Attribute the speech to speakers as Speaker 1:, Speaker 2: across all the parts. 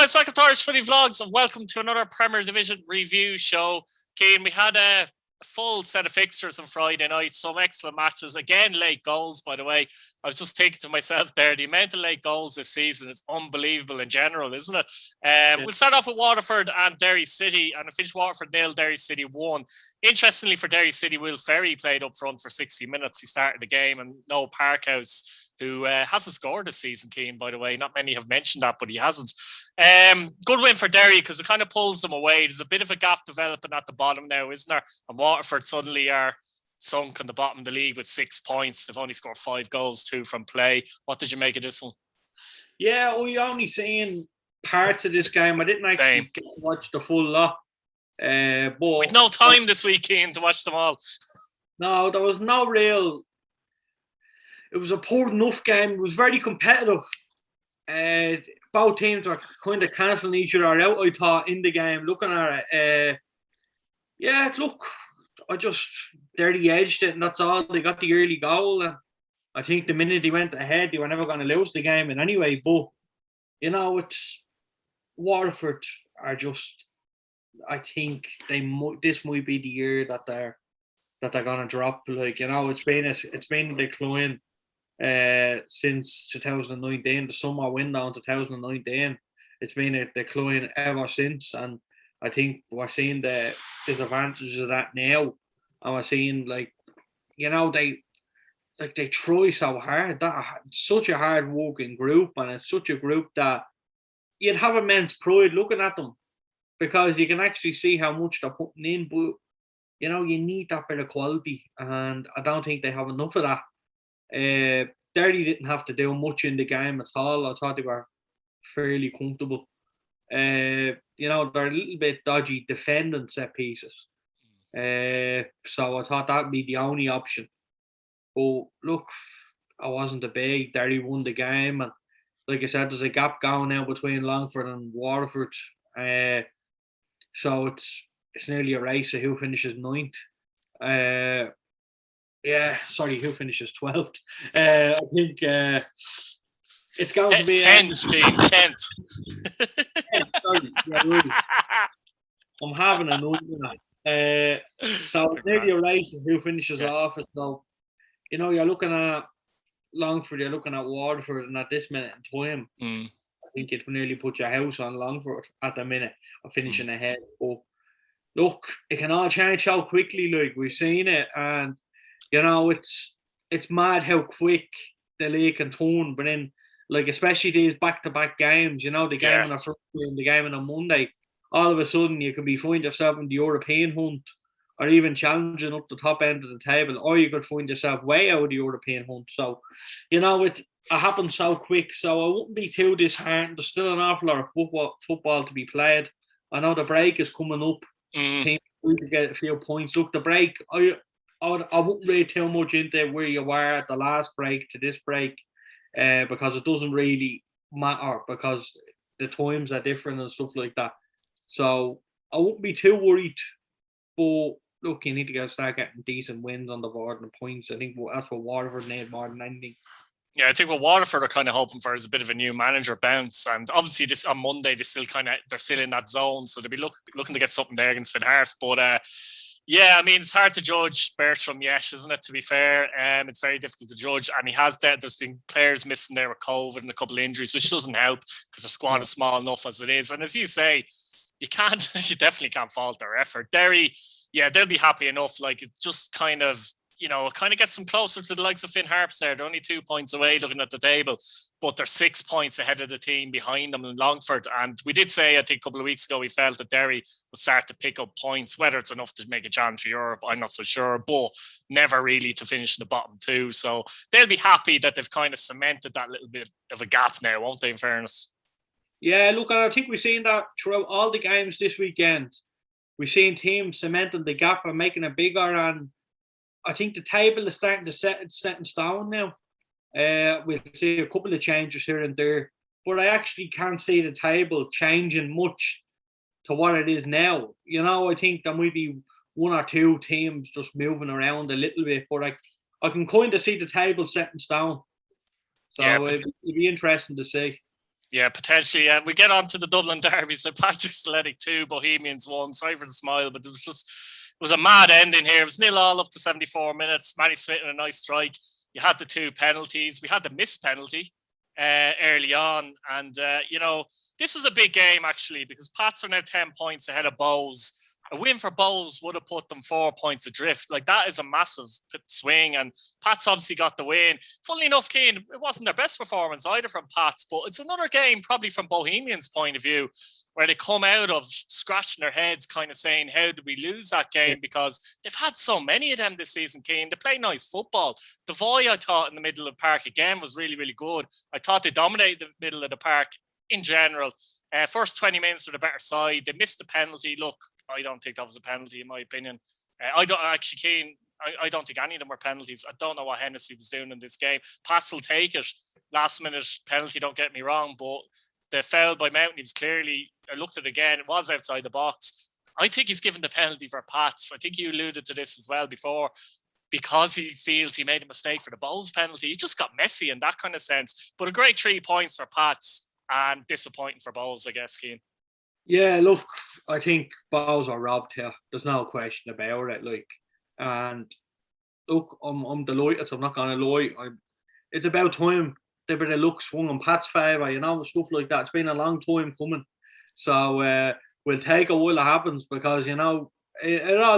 Speaker 1: guys, welcome to Irish Footy Vlogs and welcome to another Premier Division review show. Keane, we had a full set of fixtures on Friday night, some excellent matches. Again, late goals, by the way. I was just thinking to myself there, the amount of late goals this season is unbelievable in general, isn't it? We'll start off with Waterford and Derry City, and I finished Waterford 0, Derry City 1. Interestingly for Derry City, Will Ferry played up front for 60 minutes. He started the game, and Noel Parkhouse, who hasn't scored this season, Keane, by the way. Not many have mentioned that, but he hasn't. Good win for Derry because it kind of pulls them away. There's a bit of a gap developing at the bottom now, isn't there? And Waterford suddenly are sunk on the bottom of the league with 6 points. They've only scored 5 goals, 2 from play. What did you make of this one?
Speaker 2: Yeah, we only seen parts of this game. I didn't actually get to watch the full lot. But
Speaker 1: with no time this week, Keane, to watch them all.
Speaker 2: No, there was no real... It was a poor enough game. It was very competitive. Both teams were kind of cancelling each other out, I thought, in the game, looking at it. Derry edged it, and that's all. They got the early goal. And I think the minute they went ahead, they were never going to lose the game in any way. But, it's Waterford are just, I think this might be the year that they're going to drop. It's been a decline since 2019, the summer window in 2019. It's been a decline ever since, and I think we're seeing the disadvantages of that now. And we're seeing they try so hard. It's such a hard working group, and it's such a group that you'd have immense pride looking at them because you can actually see how much they're putting in. But you need that bit of quality, and I don't think they have enough of that. Derry didn't have to do much in the game at all. I thought they were fairly comfortable. They're a little bit dodgy defending set pieces. So I thought that'd be the only option. But look, I wasn't a big. Derry won the game, and like I said, there's a gap going now between Longford and Waterford. So it's nearly a race of who finishes 9th. Who finishes 12th? I think it's going to be
Speaker 1: 10th, Steve. 10th.
Speaker 2: Sorry, really. I'm having a nightmare. So it's nearly a race of who finishes off it. So, you're looking at Longford, you're looking at Waterford, and at this minute in time, I think it will nearly put your house on Longford at the minute of finishing ahead. But look, it can all change so quickly. Like we've seen it, and it's mad how quick the league can turn. But then, especially these back-to-back games, the game on a Friday and the game on a Monday, all of a sudden you could find yourself in the European hunt, or even challenging up the top end of the table, or you could find yourself way out of the European hunt. So, it happens so quick. So I wouldn't be too disheartened. There's still an awful lot of football to be played. I know the break is coming up. Teams need to get a few points. Look, the break, I wouldn't read too much into where you were at the last break to this break, because it doesn't really matter because the times are different and stuff like that. So I wouldn't be too worried. But look, you need to start getting decent wins on the board and points. I think that's what Waterford need more than anything.
Speaker 1: Yeah, I think what Waterford are kind of hoping for is a bit of a new manager bounce, and obviously this on Monday they're still in that zone, so they'll be looking to get something there against Finn Harps. But it's hard to judge Bertram yet, isn't it? To be fair, it's very difficult to judge, and there's been players missing there with COVID and a couple of injuries, which doesn't help because the squad is small enough as it is. And as you say, you definitely can't fault their effort. Derry, they'll be happy enough. It just kind of gets them closer to the likes of Finn Harps there. They're only 2 points away looking at the table, but they're 6 points ahead of the team behind them in Longford. And we did say, I think a couple of weeks ago, we felt that Derry would start to pick up points. Whether it's enough to make a challenge for Europe, I'm not so sure, but never really to finish in the bottom 2. So they'll be happy that they've kind of cemented that little bit of a gap now, won't they, in fairness?
Speaker 2: Yeah, look, I think we've seen that throughout all the games this weekend. We've seen teams cementing the gap and making it bigger, and I think the table is starting to set in stone now. We'll see a couple of changes here and there, but I actually can't see the table changing much to what it is now. I think there might be 1 or 2 teams just moving around a little bit, but I can kind of see the table set in stone. So it'd be interesting to see.
Speaker 1: Yeah, potentially. We get on to the Dublin Derby. St. Patrick's Athletic 2, Bohemians 1. Sorry for the smile, but it was a mad ending here. It was 0-0 up to 74 minutes. Manny Smith in a nice strike. You had the 2 penalties. We had the missed penalty early on. And, this was a big game, actually, because Pats are now 10 points ahead of Bows. A win for Bows would have put them 4 points adrift. Like, that is a massive swing, and Pats obviously got the win. Funnily enough, Keane, it wasn't their best performance either from Pats, but it's another game, probably from Bohemians' point of view, where they come out of scratching their heads, kind of saying, how did we lose that game? Because they've had so many of them this season, Keane. They play nice football. The Voy, I thought, in the middle of the park, again, was really, really good. I thought they dominated the middle of the park in general. First 20 minutes were the better side. They missed the penalty. Look, I don't think that was a penalty, in my opinion. I don't think any of them were penalties. I don't know what Hennessy was doing in this game. Pats will take it. Last minute penalty, don't get me wrong, but the foul by Mountain was clearly, I looked at it again, it was outside the box. I think he's given the penalty for Pats. I think you alluded to this as well before, because he feels he made a mistake for the Bowles penalty. He just got messy in that kind of sense. But a great 3 points for Pats and disappointing for Bowles, I guess, Keane.
Speaker 2: Yeah, look, I think Bowles are robbed here. There's no question about it. Like, and look, I'm delighted. I'm not gonna lie. It's about time the bit of luck swung in Pat's favour, stuff like that. It's been a long time coming. So we'll take a while it happens, because it all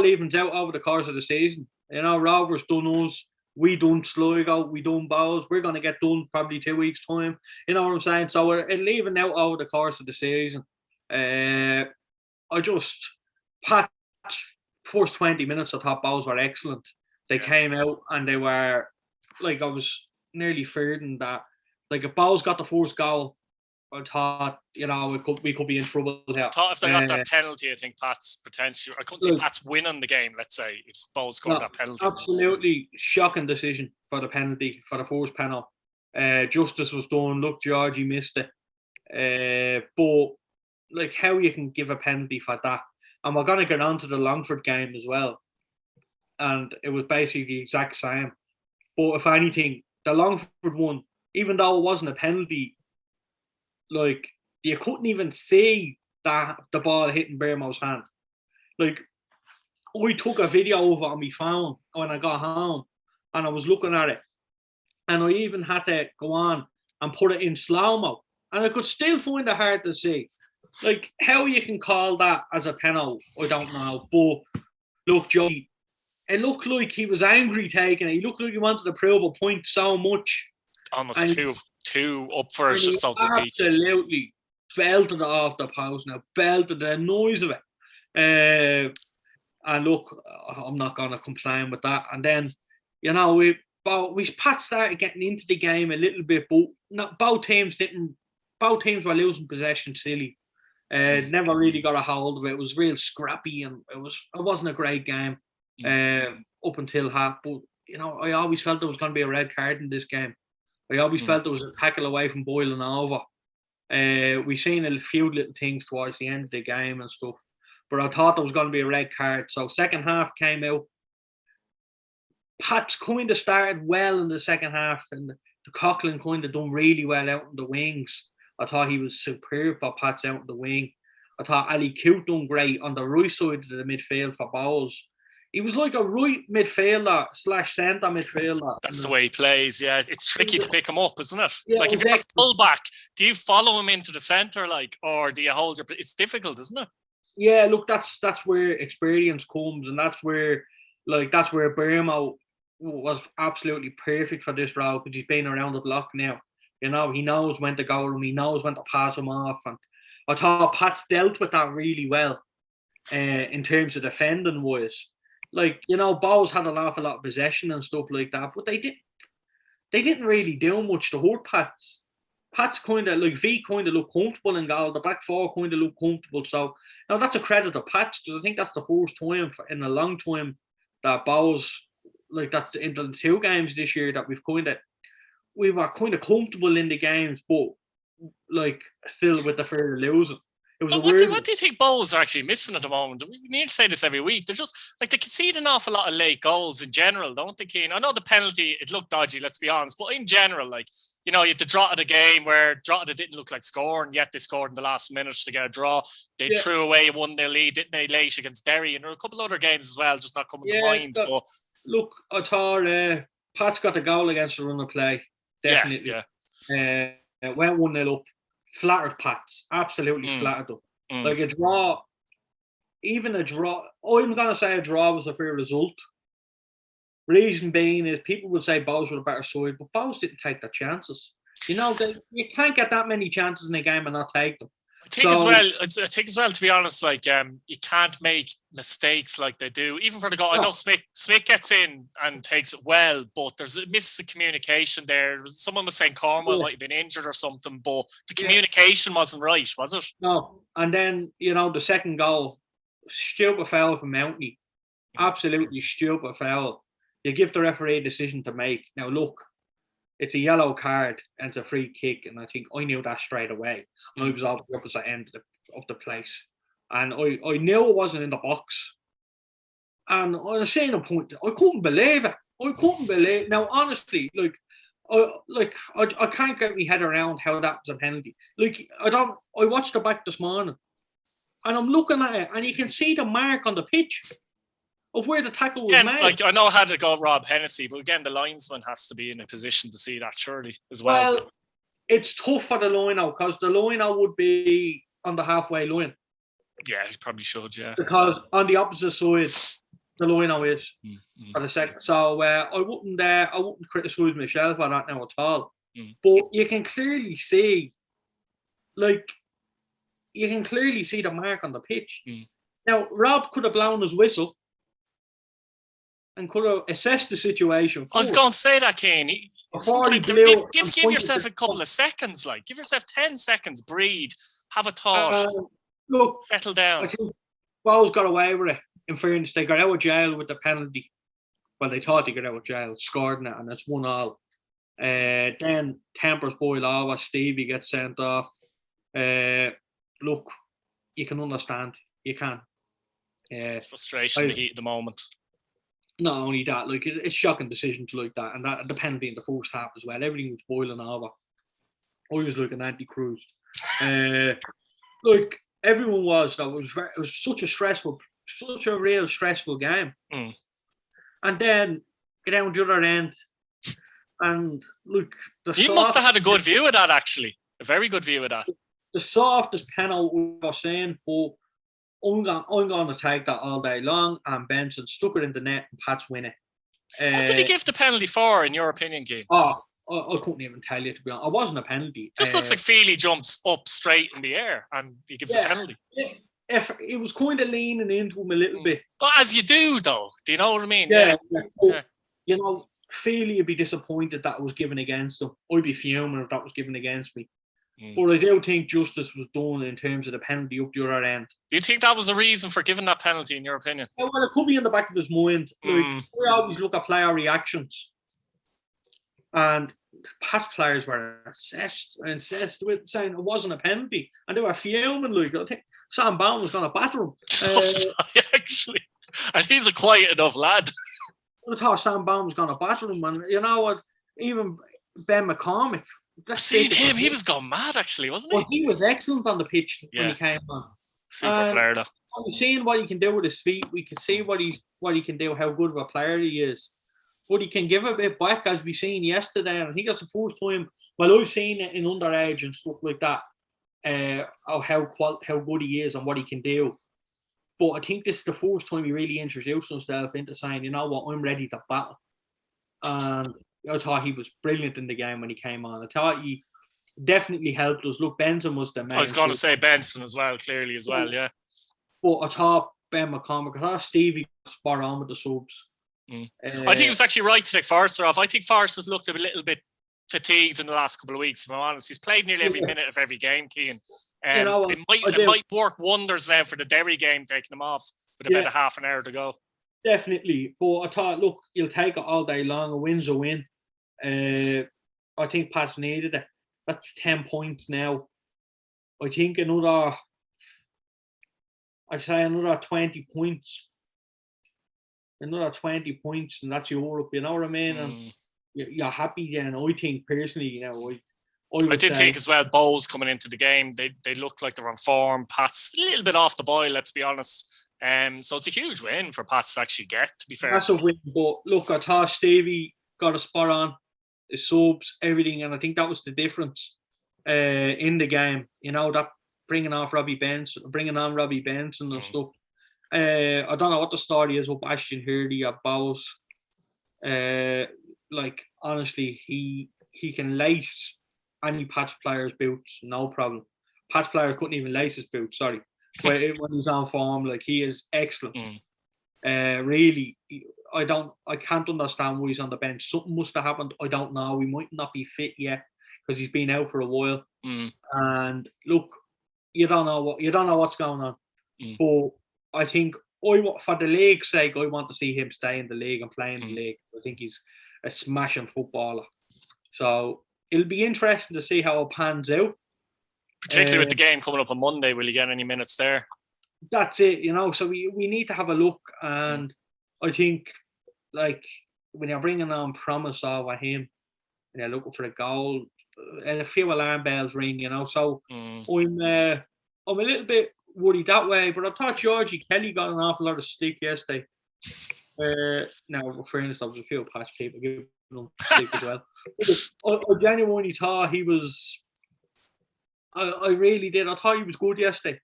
Speaker 2: evens out over the course of the season. Rovers done us. We done Sligo, we done Bowles. We're going to get done probably 2 weeks' time. You know what I'm saying? So it'll even out over the course of the season. Pat's first 20 minutes, I thought Bowles were excellent. They came out and they were, like, I was nearly fearing that, like, if Bowles got the first goal, I thought, we could be in trouble here.
Speaker 1: I thought if they got that penalty, I think Pat's potentially, I couldn't see Pat's winning the game, let's say, if Bowles scored that penalty.
Speaker 2: Absolutely shocking decision for the penalty, for the first penalty. Justice was done. Look, Georgie missed it. But, like, how you can give a penalty for that? And we're going to get on to the Longford game as well. And it was basically the exact same. But if anything, the Longford one, even though it wasn't a penalty, like, you couldn't even see that the ball hitting Bermo's hand. Like, I took a video of it on my phone when I got home, and I was looking at it, and I even had to go on and put it in slow-mo, and I could still find it hard to see. Like, how you can call that as a penalty, I don't know. But look, Joey, it looked like he was angry taking it. He looked like he wanted to prove a point so much.
Speaker 1: Almost two up for it, so to speak.
Speaker 2: Absolutely belted it off the post now, belted the noise of it. And look, I'm not going to complain with that. And then, we Pat started getting into the game a little bit, but both teams were losing possession silly. Never really got a hold of it. It was real scrappy, and it wasn't a great game up until half. But I always felt there was going to be a red card in this game. I always felt there was a tackle away from boiling over. We seen a few little things towards the end of the game and stuff, but I thought there was going to be a red card. So second half came out. Pat's kind of started well in the second half, and the Coughlin kind of done really well out in the wings. I thought he was superb for Pat's out in the wing. I thought Ali Coote done great on the right side of the midfield for Bowles. He was like a right midfielder / centre midfielder.
Speaker 1: That's the way he plays, yeah. It's tricky to pick him up, isn't it?
Speaker 2: Yeah,
Speaker 1: like, if you're a fullback, do you follow him into the centre, or do you hold your... It's difficult, isn't it?
Speaker 2: Yeah, look, that's where experience comes, and that's where Bermo was absolutely perfect for this role, because he's been around the block now. He knows when to go to him, he knows when to pass him off, and I thought Pat's dealt with that really well in terms of defending wise. Like, Bowles had an awful lot of possession and stuff like that, but they didn't really do much to hurt Pats. Pats kind of, like, V kind of looked comfortable in goal. The back four kind of looked comfortable. So, now that's a credit to Pats, because I think that's the first time in a long time that Bowles, like, that's in the 2 games this year that we were kind of comfortable in the games, but, like, still with the fear of losing. It It was
Speaker 1: But
Speaker 2: a weird.
Speaker 1: what do you think Bows are actually missing at the moment? We need to say this every week. They're just like they concede an awful lot of late goals in general, don't they, Keane? I know the penalty, it looked dodgy, let's be honest, but in general, like, you know, you had the Drogheda game where Drogheda didn't look like scoring, yet they scored in the last minute to get a draw. They threw away a 1-0 lead, didn't they, late against Derry, and there were a couple other games as well, just not coming to mind. But
Speaker 2: look, I thought Pat's got the goal against the run of play, definitely. Went 1-0 up, flattered Pats, absolutely flattered them. Like a draw, even a draw, I'm going to say a draw was a fair result. Reason being is people would say Bows were a better side, but Bows didn't take their chances. You know, you can't get that many chances in a game and not take them.
Speaker 1: I think as well, to be honest, like you can't make mistakes like they do. Even for the goal, I know Smith gets in and takes it well, but there's a miss of communication there. Someone was saying Cornwell might have been injured or something, but the communication wasn't right, was it?
Speaker 2: No. And then, you know, the second goal, stupid foul from Mountney. Absolutely stupid foul. You give the referee a decision to make. Now, look, it's a yellow card and it's a free kick, and I think I knew that straight away. I was off the opposite end of the place, and I knew it wasn't in the box. And I was saying a point, I couldn't believe it. Now, honestly, I can't get my head around how that was a penalty. Like, I watched it back this morning, and I'm looking at it, and you can see the mark on the pitch of where the tackle was made.
Speaker 1: Like, I know how to go Rob Hennessy, but again, the linesman has to be in a position to see that, surely, as well.
Speaker 2: Well, it's tough for the line-out, because the line-out would be on the halfway line.
Speaker 1: Yeah, he probably should, yeah.
Speaker 2: Because on the opposite side, the line-out is for the second. So I wouldn't criticise Michelle for that now at all. But you can clearly see, the mark on the pitch. Now, Rob could have blown his whistle and could have assessed the situation.
Speaker 1: I was going to say that, Kane. Give yourself a couple of seconds, like. Give yourself 10 seconds, breathe, have a thought, settle down.
Speaker 2: I think Bows got away with it, in fairness. They got out of jail with the penalty. Well, they thought they got out of jail, scored in it, and it's 1-1. Then Tempers boil over, Stevie gets sent off. Look, you can understand. You can.
Speaker 1: It's frustration, the heat of the moment.
Speaker 2: Not only that, like, it's shocking decisions like that, and that the penalty in the first half as well. Everything was boiling over. I was like an anti-Cruz. Like everyone was. It was such a real stressful game. And then get down the other end, and look,
Speaker 1: you must have had a good view of that, actually. A very good view of that.
Speaker 2: The softest penalty we were saying, but I'm going to take that all day long, and Benson stuck it in the net, and Pats win it.
Speaker 1: What did he give the penalty for, in your opinion, Keane?
Speaker 2: I couldn't even tell you, to be honest. It wasn't a penalty.
Speaker 1: Just looks like Feely jumps up straight in the air, and he gives a penalty.
Speaker 2: If it was kind of leaning into him a little bit.
Speaker 1: But as you do, though. Do you know what I mean?
Speaker 2: Yeah. You know, Feely would be disappointed that it was given against him. I'd be fuming if that was given against me. But I do think justice was done in terms of the penalty up the other end.
Speaker 1: Do you think that was the reason for giving that penalty, in your opinion?
Speaker 2: Yeah, well, it could be in the back of his mind. Like, we always look at player reactions. And past players were incensed with saying it wasn't a penalty. And they were fuming. Like, I think Sam Bowne was going to batter him.
Speaker 1: Actually. And he's a quiet enough lad.
Speaker 2: I thought Sam Bowne was going to batter him. And you know what? Even Ben McCormick.
Speaker 1: I seen him. He was going mad, actually, wasn't he?
Speaker 2: Well, he was excellent on the pitch when he came on.
Speaker 1: Super player, though.
Speaker 2: We've seen what he can do with his feet. We can see what he can do, how good of a player he is. But he can give a bit back, as we seen yesterday. And I think that's the first time. Well, I've seen it in underage and stuff like that. Of how good he is and what he can do. But I think this is the first time he really introduced himself into saying, you know what, I'm ready to battle. And I thought he was brilliant in the game when he came on. I thought he definitely helped us. Look, Benson was the man.
Speaker 1: I was going to say Benson as well, clearly as well, yeah.
Speaker 2: But I thought Ben McCormick, I thought Stevie was spot on with the subs.
Speaker 1: I think he was actually right to take Forrester off. I think Forrester's looked a little bit fatigued in the last couple of weeks, if I'm honest. He's played nearly every minute of every game, Keane. It might work wonders now for the Derry game, taking him off with about a half an hour to go.
Speaker 2: Definitely. But I thought, look, you'll take it all day long. A win's a win. I think Pat's needed it. That's 10 points now. I think another I say another 20 points. Another 20 points, and that's Europe, you know what I mean? And you're happy then. I think personally,
Speaker 1: I did think as well, Bowes coming into the game, they looked like they were on form. Pat's a little bit off the boil, let's be honest. So it's a huge win for Pats to actually get, to be fair.
Speaker 2: Massive win, but look, I thought Stevie got a spot on, his subs, everything, and I think that was the difference in the game. That bringing on Robbie Benson and stuff. I don't know what the story is with Ashton Hurley at Bowes. Honestly, he can lace any Pats player's boots, no problem. Pats player couldn't even lace his boots, sorry. When he's on form, he is excellent. Really, I can't understand why he's on the bench. Something must have happened. I don't know. He might not be fit yet because he's been out for a while. And look, you don't know what's going on. But I think for the league's sake, I want to see him stay in the league and play in the league. I think he's a smashing footballer. So it'll be interesting to see how it pans out.
Speaker 1: Particularly with the game coming up on Monday, will you get any minutes there?
Speaker 2: That's it, so we need to have a look. And I think, when you're bringing on promise over him and you're looking for a goal, and a few alarm bells ring, So I'm a little bit worried that way. But I thought Georgie Kelly got an awful lot of stick yesterday. Now, for instance, there was a few past people giving him stick as well. I genuinely thought he was. I really did. I thought he was good yesterday.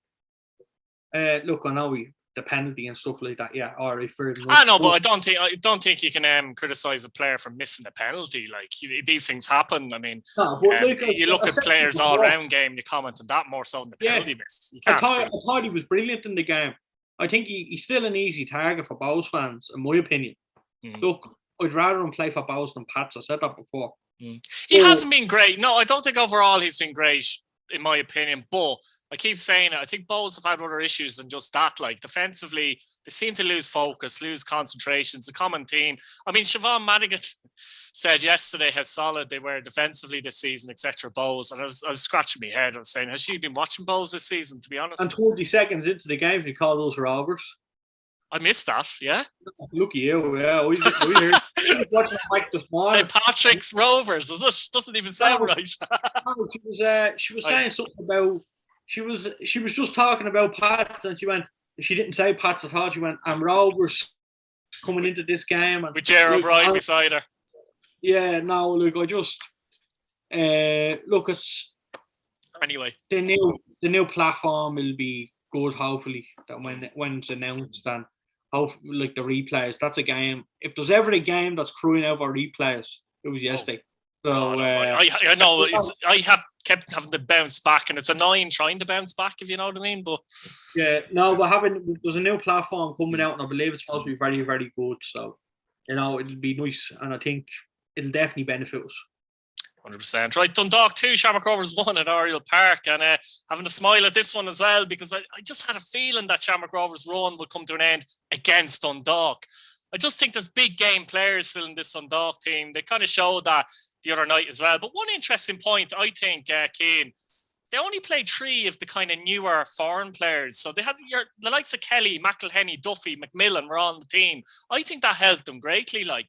Speaker 2: Look, I know the penalty and stuff like that. Yeah, all right, fair enough.
Speaker 1: I know, but I don't think you can criticize a player for missing a penalty. These things happen. I mean, you look at players all around game. You comment on that more so than the penalty miss. You can't.
Speaker 2: I thought he was brilliant in the game. I think he's still an easy target for Bowes fans, in my opinion. Look, I'd rather him play for Bowes than Pats. I said that before.
Speaker 1: He hasn't been great. No, I don't think overall he's been great, in my opinion. But I keep saying it. I think Bowes have had other issues than just that. Defensively, they seem to lose focus, lose concentration. It's a common theme. I mean, Siobhan Madigan said yesterday how solid they were defensively this season, etc. Bowes, and I was scratching my head. I was saying, has she been watching Bowes this season? To be honest,
Speaker 2: and 20 seconds into the game, she called those Rovers.
Speaker 1: I missed that. Yeah.
Speaker 2: Look at you. Yeah, we heard. Watching Mike this morning.
Speaker 1: St.Patrick's Rovers. Is it? Doesn't even sound right.
Speaker 2: She was saying something about. She was just talking about Pats, and she didn't say Pats. I thought she went, and Rovers coming into this game. And
Speaker 1: with Ger O'Brien beside her.
Speaker 2: Yeah, no, look, I just look at.
Speaker 1: Anyway,
Speaker 2: the new platform will be good. Hopefully, that when it's announced, and hopefully, the replays. That's a game. If there's ever a game that's crying out for replays, it was yesterday. So
Speaker 1: I know I have kept having to bounce back, and it's annoying trying to bounce back, if you know what I mean. But
Speaker 2: yeah, no, there's a new platform coming out, and I believe it's supposed to be very, very good. So it'll be nice, and I think it'll definitely benefit us.
Speaker 1: 100%. Right, Dundalk 2, Shamrock Rovers 1 at Oriel Park, and having a smile at this one as well, because I just had a feeling that Shamrock Rovers' run would come to an end against Dundalk. I just think there's big game players still in this Dundalk team. They kind of showed that the other night as well. But one interesting point, I think, Cian, they only played 3 of the kind of newer foreign players. So they had the likes of Kelly, McElhenney, Duffy, McMillan were on the team. I think that helped them greatly. I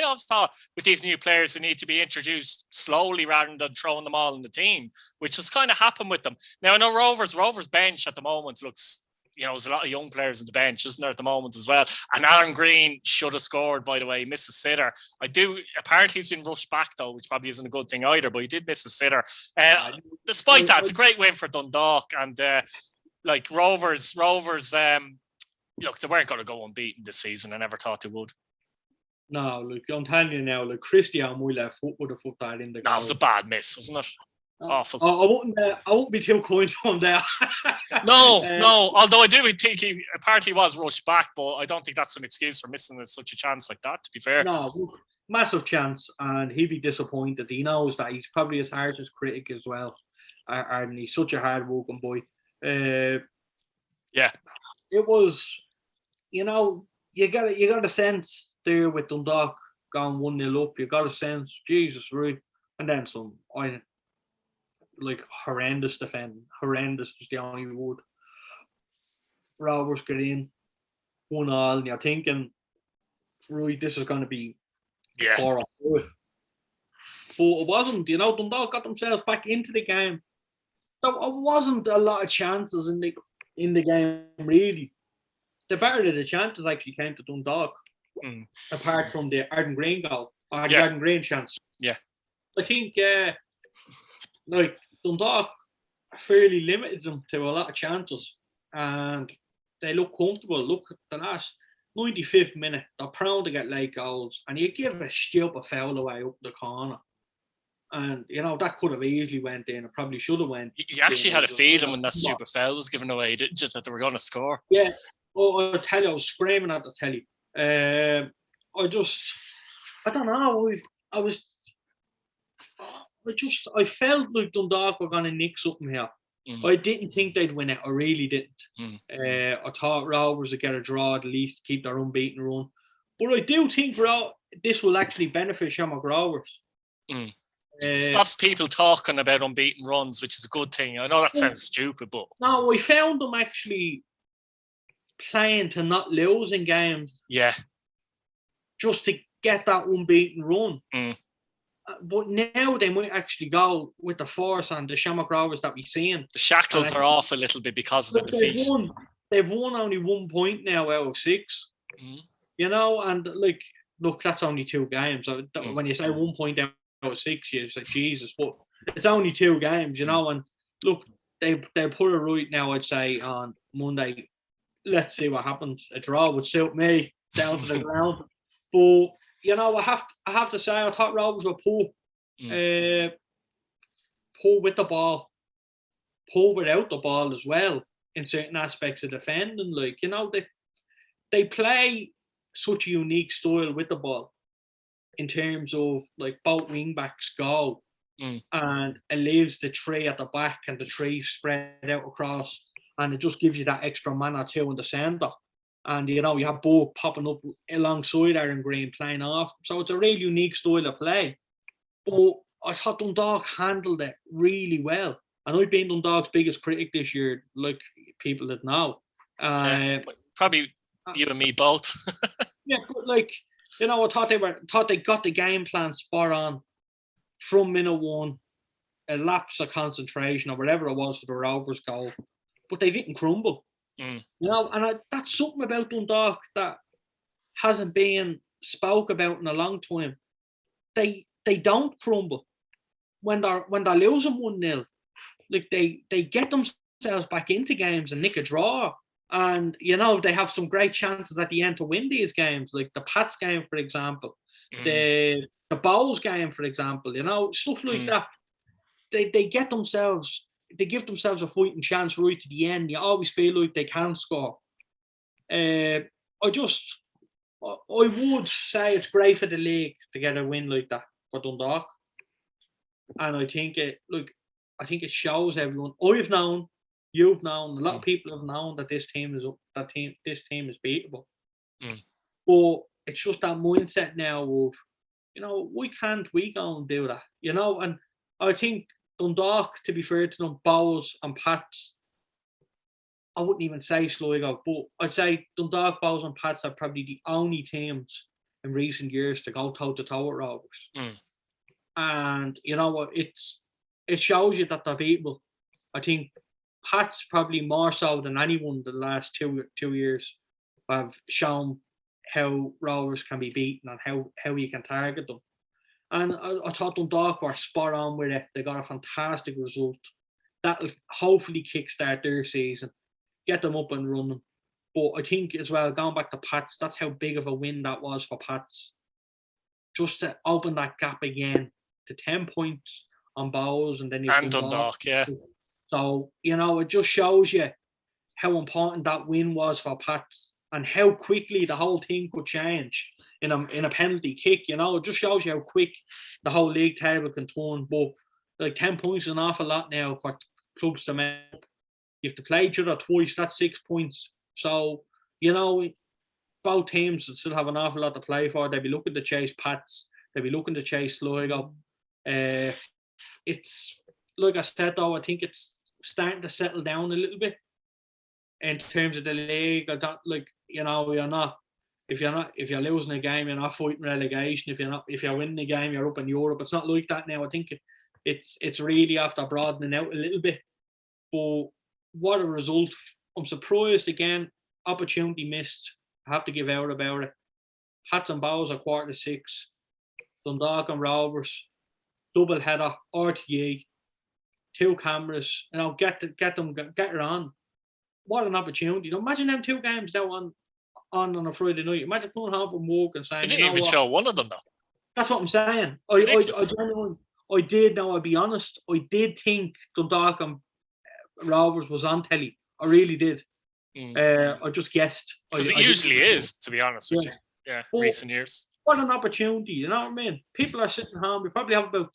Speaker 1: always thought with these new players, they need to be introduced slowly rather than throwing them all in the team, which has kind of happened with them. Now, I know Rovers bench at the moment looks... there's a lot of young players on the bench, isn't there, at the moment as well? And Aaron Green should have scored, by the way. He missed a sitter. Apparently he's been rushed back, though, which probably isn't a good thing either, but he did miss a sitter. Despite that, it's a great win for Dundalk. And, Rovers, look, they weren't going to go unbeaten this season. I never thought they would.
Speaker 2: No, look, I'm telling you now, Christian, my left foot would have put that in the goal.
Speaker 1: No, it was a bad miss, wasn't it? Awful.
Speaker 2: I wouldn't be too kind to him there.
Speaker 1: No. Although I do think he apparently was rushed back, but I don't think that's an excuse for missing such a chance like that, to be fair.
Speaker 2: No, massive chance, and he'd be disappointed. He knows that he's probably his harshest critic as well, and he's such a hard-working boy.
Speaker 1: Yeah.
Speaker 2: It was, you got a sense there with Dundalk going 1-0 up. You got a sense, Jesus, right? And then some. Horrendous defending. Horrendous is the only word. Rovers get in 1-1, and you're thinking, right, this is going to be 4-4. But it wasn't. Dundalk got themselves back into the game. There wasn't a lot of chances in the game, really. The better of the chances actually came to Dundalk, apart from the Arden Green goal, or the Arden Green chance.
Speaker 1: Yeah.
Speaker 2: I think, Dundalk fairly limited them to a lot of chances, and they look comfortable. Look at the last 95th minute, they're prone to get late goals, and you give a stupid foul away up the corner. And, that could have easily went in. It probably should have went.
Speaker 1: You actually had a feeling when that stupid foul was given away, didn't you, that they were going to score?
Speaker 2: Yeah. Oh, I tell you, I was screaming at the telly. I don't know. I felt like Dundalk were going to nick something here. I didn't think they'd win it. I really didn't. I thought Rovers would get a draw at least, keep their unbeaten run. But I do think this will actually benefit Shamrock Rovers.
Speaker 1: Stops people talking about unbeaten runs, which is a good thing. I know that sounds stupid, but
Speaker 2: no, I found them actually playing to not lose in games.
Speaker 1: Yeah.
Speaker 2: Just to get that unbeaten run. But now they might actually go with the force and the Shamrock Rovers that we've seen.
Speaker 1: The shackles are off a little bit because of the defeat.
Speaker 2: They've won only 1 point now out of 6. And look, that's only 2 games. When you say 1 point out of 6, you say, Jesus, but it's only 2 games, and look, they put it right now, I'd say, on Monday. Let's see what happens. A draw would suit me down to the ground. But, I have to say, I thought Rovers were poor. Poor with the ball. Poor without the ball as well, in certain aspects of defending. They play such a unique style with the ball in terms of, both wing backs go and it leaves the 3 at the back and the 3 spread out across, and it just gives you that extra man or 2 in the centre. And, you have Book popping up alongside Aaron Green playing off. So it's a really unique style of play. But I thought Dundalk handled it really well. And I've been Dundalk's biggest critic this year, like people that know.
Speaker 1: Probably you and me both.
Speaker 2: Yeah, but I thought they got the game plan spot on from minute 1, a lapse of concentration or whatever it was for the Rovers goal. But they didn't crumble. That's something about Dundalk that hasn't been spoke about in a long time. They don't crumble when they're losing 1-0. They get themselves back into games and nick a draw, and they have some great chances at the end to win these games, like the Pats game, for example, the Bowls game, for example. Stuff like that. They get themselves. They give themselves a fighting chance right to the end. You always feel like they can score. I would say it's great for the league to get a win like that for Dundalk, and I think it shows everyone. I've known, you've known, a lot of people have known that this team is beatable. But it's just that mindset now of, why can't we go and do that? And I think Dundalk, to be fair to them, Bowls and Pats, I wouldn't even say Sligo, but I'd say Dundalk, Bowls and Pats are probably the only teams in recent years to go toe-to-toe with Rovers. And, it shows you that they're beatable. I think Pats probably more so than anyone the last two years have shown how Rovers can be beaten and how you can target them. And I thought Dundalk were spot on with it. They got a fantastic result. That'll hopefully kickstart their season, get them up and running. But I think as well, going back to Pats, that's how big of a win that was for Pats. Just to open that gap again to 10 points on Bowls and then
Speaker 1: Dundalk, yeah.
Speaker 2: So, it just shows you how important that win was for Pats and how quickly the whole thing could change in a penalty kick. It just shows you how quick the whole league table can turn. But 10 points is an awful lot now for clubs to make. You have to play each other twice, that's 6 points. So, both teams still have an awful lot to play for. They'll be looking to chase Pats. They'll be looking to chase Sligo. It's, like I said though, I think it's starting to settle down a little bit. in terms of the league. I don't like, you're not. If you're losing a game, you're not fighting relegation. If you're winning a game, you're up in Europe. It's not like that now. I think it's really after broadening out a little bit. But what a result! I'm surprised again. Opportunity missed. I have to give out about it. Hats and Bows at 5:45. Dundalk and Rovers, double header, RTE, 2 cameras. Get her on. What an opportunity! Imagine them 2 games now on a Friday night. Imagine coming home from work and saying,
Speaker 1: they didn't even show one of them though.
Speaker 2: That's what I'm saying. I did. Now, I'll be honest. I did think Dundalk and Rovers was on telly. I really did. I just guessed.
Speaker 1: Because it usually is, to be honest with you. Yeah, but recent years.
Speaker 2: What an opportunity, you know what I mean? People are sitting home. You probably have about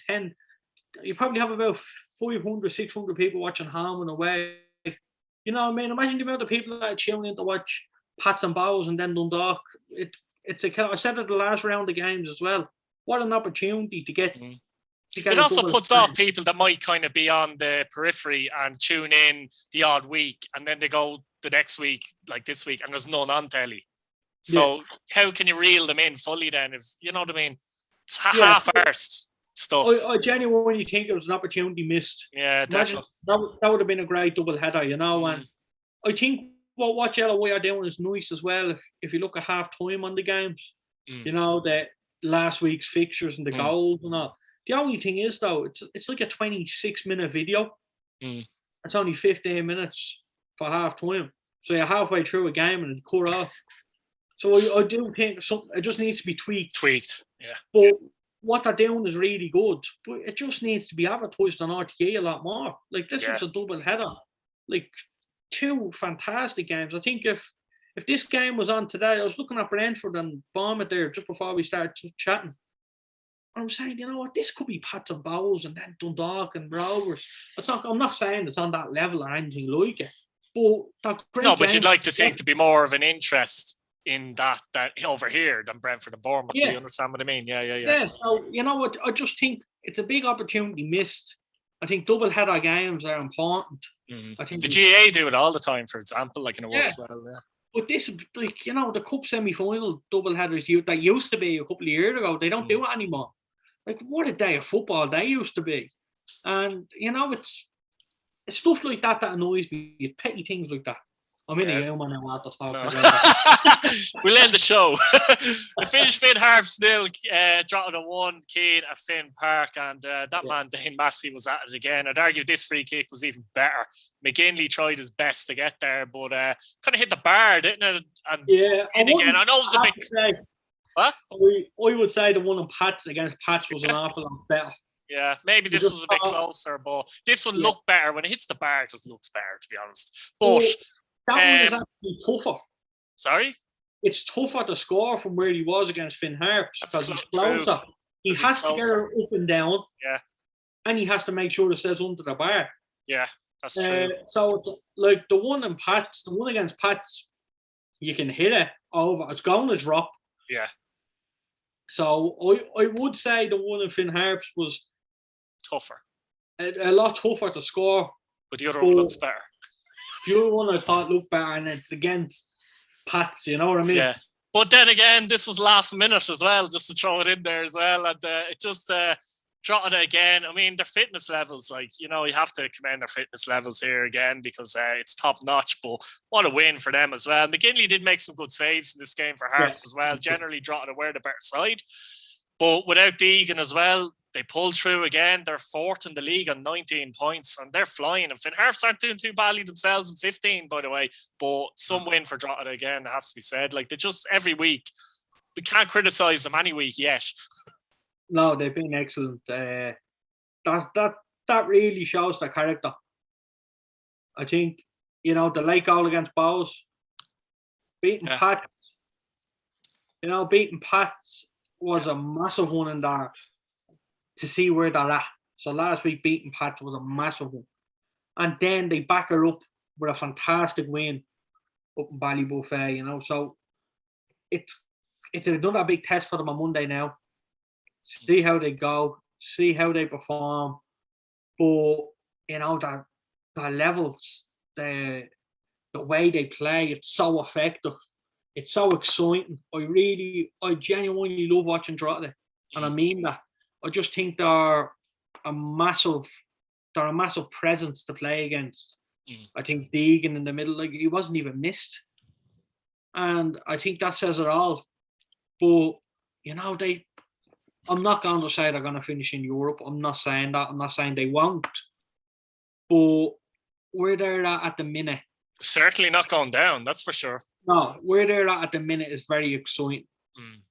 Speaker 2: 500, 600 people watching home and away. You know what I mean? Imagine the amount of people that are tuning in to watch Pats and Bows and then Dundalk. I said it the last round of games as well. What an opportunity to get.
Speaker 1: It also puts off people that might kind of be on the periphery and tune in the odd week, and then they go the next week, like this week, and there's none on telly. So how can you reel them in fully then? If you know what I mean, it's half-arsed stuff.
Speaker 2: I genuinely think it was an opportunity missed.
Speaker 1: Yeah, definitely.
Speaker 2: That would have been a great double header, you know. And I think what LOI are doing is nice as well. If you look at half time on the games, you know, the last week's fixtures and the goals and all. The only thing is though, it's like a 26-minute video. It's only 15 minutes for half time. So you're halfway through a game and it cut off. So I do think it just needs to be tweaked.
Speaker 1: Yeah.
Speaker 2: But what they're doing is really good. But it just needs to be advertised on RTA a lot more. Like this was a double header. Like 2 fantastic games. I think if this game was on today, I was looking at Brentford and Bournemouth there just before we started chatting. I'm saying, you know what, this could be Pats and Bows and then Dundalk and Rovers. I'm not saying it's on that level or anything like it. But
Speaker 1: but you'd like to think to be more of an interest in that over here than Brentford and Bournemouth. Do you understand what I mean? Yeah.
Speaker 2: So, you know what, I just think it's a big opportunity missed. I think double header games are important. I think
Speaker 1: the GA do it all the time, for example, like, and it works well. Yeah.
Speaker 2: But this, like, you know, the cup semi-final double headers that used to be a couple of years ago, they don't do it anymore. Like, what a day of football they used to be. And, you know, it's stuff like that annoys me. It's petty things like that. I'm in a human and want to talk about that.
Speaker 1: We'll end the show. We finished Finn Harps 0, Drogheda 1, Keane at Finn Park, and that man, Dane Massey, was at it again. I'd argue this free kick was even better. McGinley tried his best to get there, but kind of hit the bar, didn't it? And in again. I know it was a bit... What?
Speaker 2: I would say the one on Pats against Pats was an awful lot better.
Speaker 1: Yeah, maybe this was a bit closer, but this one looked better. When it hits the bar, it just looks better, to be honest. But
Speaker 2: that one is actually tougher.
Speaker 1: Sorry?
Speaker 2: It's tougher to score from where he was against Finn Harps because he's closer. He has to get her up and down.
Speaker 1: Yeah.
Speaker 2: And he has to make sure it stays under the bar.
Speaker 1: Yeah, that's true.
Speaker 2: So, like, the one against Pats, you can hit it over. It's going to drop.
Speaker 1: Yeah.
Speaker 2: So I would say the one in Finn Harps was
Speaker 1: tougher.
Speaker 2: A lot tougher to score.
Speaker 1: But the other one looks better.
Speaker 2: The other one I thought looked better, and it's against Pats, you know what I mean?
Speaker 1: Yeah. But then again, this was last minute as well, just to throw it in there as well. And it just Drogheda again. I mean, their fitness levels, like, you know, you have to commend their fitness levels here again because it's top notch. But what a win for them as well. McGinley did make some good saves in this game for Harps as well. Generally, Drogheda were the better side. But without Deegan as well, they pulled through again. They're 4th in the league on 19 points, and they're flying. And Finn Harps aren't doing too badly themselves in 15, by the way. But some win for Drogheda again, it has to be said. Like, they just, every week, we can't criticise them any week yet.
Speaker 2: No, they've been excellent. That really shows their character. I think, you know, the late goal against Bows, beating Pats, was a massive one in there to see where they're at. So last week, beating Pats was a massive one. And then they back her up with a fantastic win up in Ballybuffet, you know. So it's another big test for them on Monday now. See how they go, see how they perform. But, you know, the levels, the the way they play, it's so effective. It's so exciting. I genuinely love watching Drogheda. And I mean that. I just think they're a massive presence to play against. I think Deegan in the middle, like, he wasn't even missed. And I think that says it all. But, you know, I'm not going to say they're going to finish in Europe. I'm not saying that. I'm not saying they won't. But where they're at the minute.
Speaker 1: Certainly not going down, that's for sure.
Speaker 2: No, where they're at the minute is very exciting.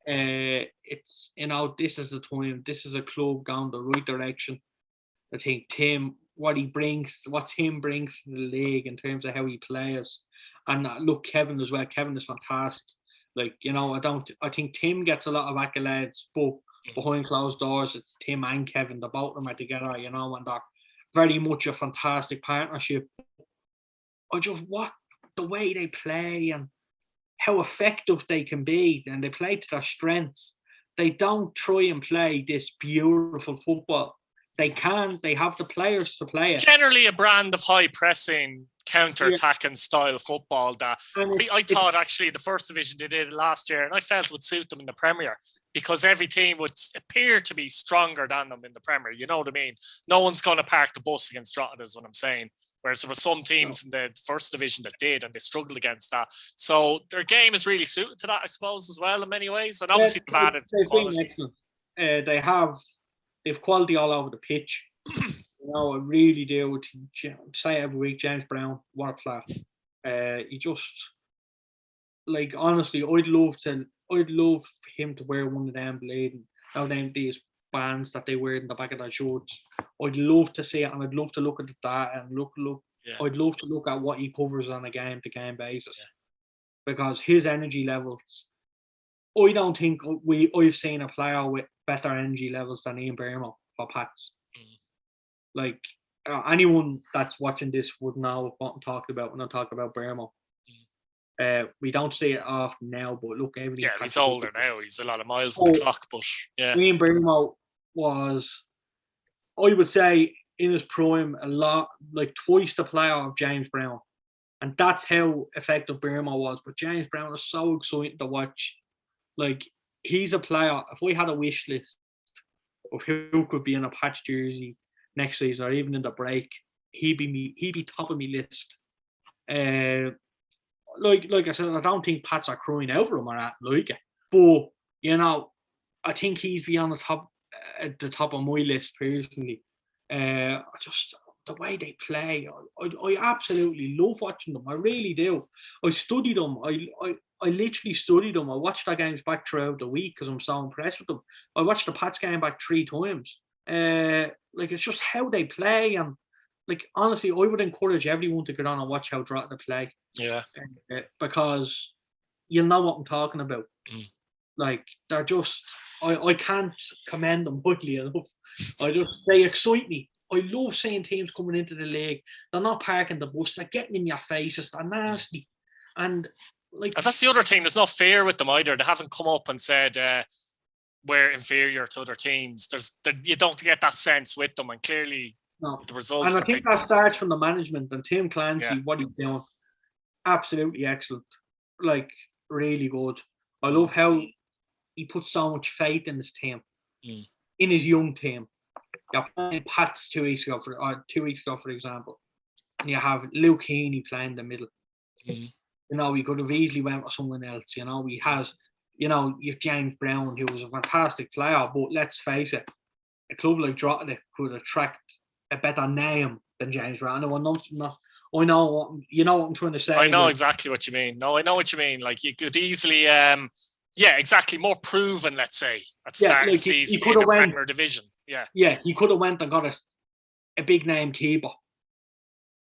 Speaker 2: It's, you know, this is the time. This is a club going the right direction. I think Tim, what Tim brings to the league in terms of how he plays. And look, Kevin as well. Kevin is fantastic. Like, you know, I think Tim gets a lot of accolades, but behind closed doors, it's Tim and Kevin. The both of them are together, you know, and they're very much a fantastic partnership. I just the way they play and how effective they can be, and they play to their strengths. They don't try and play this beautiful football. They have the players to play it.
Speaker 1: It's generally a brand of high pressing, counter-attacking style football that I thought actually the first division they did last year, and I felt would suit them in the Premier, because every team would appear to be stronger than them in the Premier. You know what I mean? No one's going to park the bus against Drogheda is what I'm saying. Whereas there were some teams in the first division that did, and they struggled against that. So their game is really suited to that, I suppose, as well in many ways. And obviously they've added quality.
Speaker 2: They've quality all over the pitch. You know, I really do. Say every week, James Brown, what a player. He just, like, honestly, I'd love for him to wear one of them bleeding. These bands that they wear in the back of their shorts. I'd love to see it, and I'd love to look at the data and look. Yeah. I'd love to look at what he covers on a game-to-game basis, because his energy levels. I don't think I've seen a player with better energy levels than Ian Bermo for Pats. Like, anyone that's watching this would know what I'm talking about when I talk about Bermo. We don't see it often now, but look,
Speaker 1: he's older now. He's a lot of miles on the clock, but
Speaker 2: Ian Bermo was, I would say, in his prime, a lot, like twice the player of James Brown. And that's how effective Bermo was. But James Brown is so exciting to watch. Like, he's a player, if we had a wish list of who could be in a patch jersey next season or even in the break, he'd be top of my list. Like I said, I don't think Pats are crying out for him or that, like it. But, you know, I think he's beyond at the top of my list personally. Just the way they play, I absolutely love watching them. I really do. I study them. I literally studied them. I watched their games back throughout the week because I'm so impressed with them. I watched the Pats game back 3 times. Like, it's just how they play, and like, honestly, I would encourage everyone to get on and watch how Drogheda play.
Speaker 1: Yeah.
Speaker 2: Because you'll know what I'm talking about. Like, they're just, I can't commend them quickly enough. They excite me. I love seeing teams coming into the league. They're not parking the bus. They're getting in your faces. They're nasty. And like,
Speaker 1: that's the other thing. There's no fear with them either. They haven't come up and said we're inferior to other teams. You don't get that sense with them, and clearly the results.
Speaker 2: And I think that starts from the management and Tim Clancy. What he's doing, absolutely excellent. Like, really good. I love how he puts so much faith in his team, in his young team. You're playing Pats 2 weeks ago, for example, and you have Luke Heaney playing in the middle. You know, he could have easily went with someone else. You know, he has. You know, you've James Brown, who was a fantastic player, but let's face it, a club like Drogheda could attract a better name than James Brown. I know, you know what I'm trying to say.
Speaker 1: I know exactly what you mean. No, I know what you mean. Like, you could easily, exactly, more proven, let's say, at the start of the season in the Premier Division.
Speaker 2: Yeah, he could have went and got a big name keeper.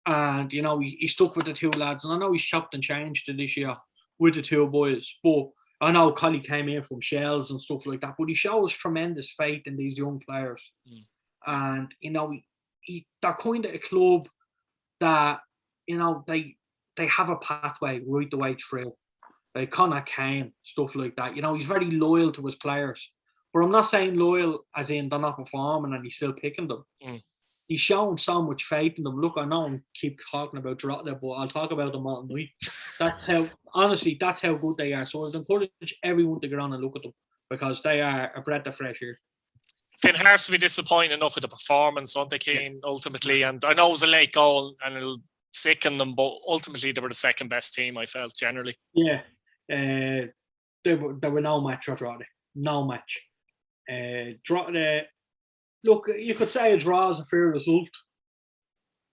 Speaker 2: And, you know, he stuck with the 2 lads. And I know he's chopped and changed to this year with the 2 boys. But I know Collie came in from Shells and stuff like that. But he shows tremendous faith in these young players. And, you know, they're kind of a club that, you know, they have a pathway right the way through. Like Conor Kane, stuff like that. You know, he's very loyal to his players. But I'm not saying loyal as in they're not performing and he's still picking them. he's showing so much faith in them. Look, I know I keep talking about Drogheda, but I'll talk about them all night. That's how good they are. So I'd encourage everyone to get on and look at them because they are a breath of fresh air.
Speaker 1: Finn Harps will be disappointed enough with the performance, won't they, Keane, ultimately? And I know it was a late goal and it'll sicken them, but ultimately they were the second best team, I felt, generally.
Speaker 2: Yeah. They were no match for Drogheda. No match. Drogheda, look, you could say a draw is a fair result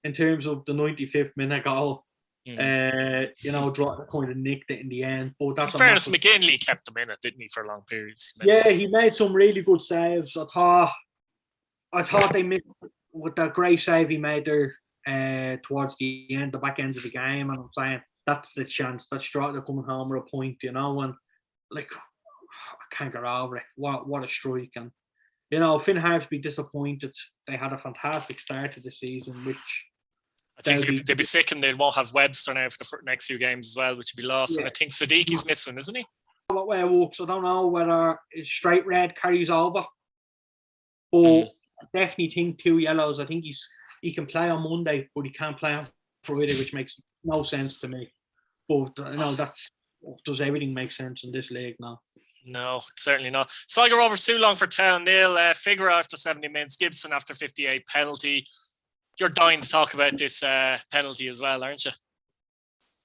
Speaker 2: in terms of the 95th minute goal. Drogheda kind of nicked it in the end. But that's
Speaker 1: in fairness, McGinley kept them in it, didn't he, for long periods?
Speaker 2: Yeah, he made some really good saves. I thought they missed with that great save he made there towards the end, the back end of the game. And I'm saying that's the chance. That's Drogheda coming home with a point, and like I can't get over it. What a strike! And Finn Harps be disappointed. They had a fantastic start to the season, which
Speaker 1: I think they'd be sick and they won't have Webster now for the next few games as well, which would be lost. Yeah. And I think Sadiqi's missing, isn't he?
Speaker 2: What way it works, I don't know whether his straight red carries over. But I definitely think 2 yellows. I think he can play on Monday, but he can't play on Friday, which makes no sense to me. But does everything make sense in this league now?
Speaker 1: No, certainly not. Sligo Rovers 2 Longford Town 0. Figure after 70 minutes. Gibson after 58 penalty. You're dying to talk about this penalty as well, aren't you?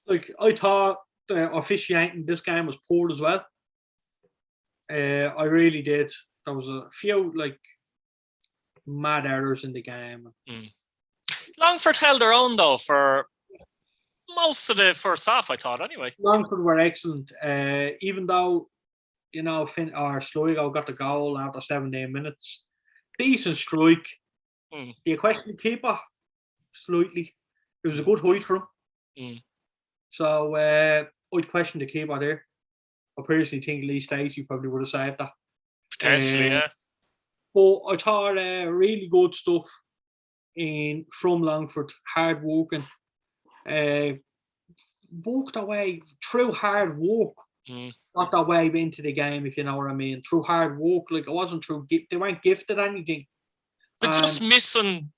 Speaker 2: Like, I thought the officiating this game was poor as well. I really did. There was a few mad errors in the game.
Speaker 1: Longford held their own though for most of the first half, I thought. Anyway,
Speaker 2: Longford were excellent. Even though Finn or Sligo got the goal after 17 minutes, decent strike. Do you question the keeper? Slightly. It was a good height for him. So I'd question the keeper there. I personally think Lee Stacey probably would have saved that.
Speaker 1: Potentially, yeah.
Speaker 2: But I thought really good stuff from Longford. Hard working. Walked away through hard work. Not that way into the game, if you know what I mean. Through hard work. Like, it wasn't through they weren't gifted anything.
Speaker 1: They're just missing,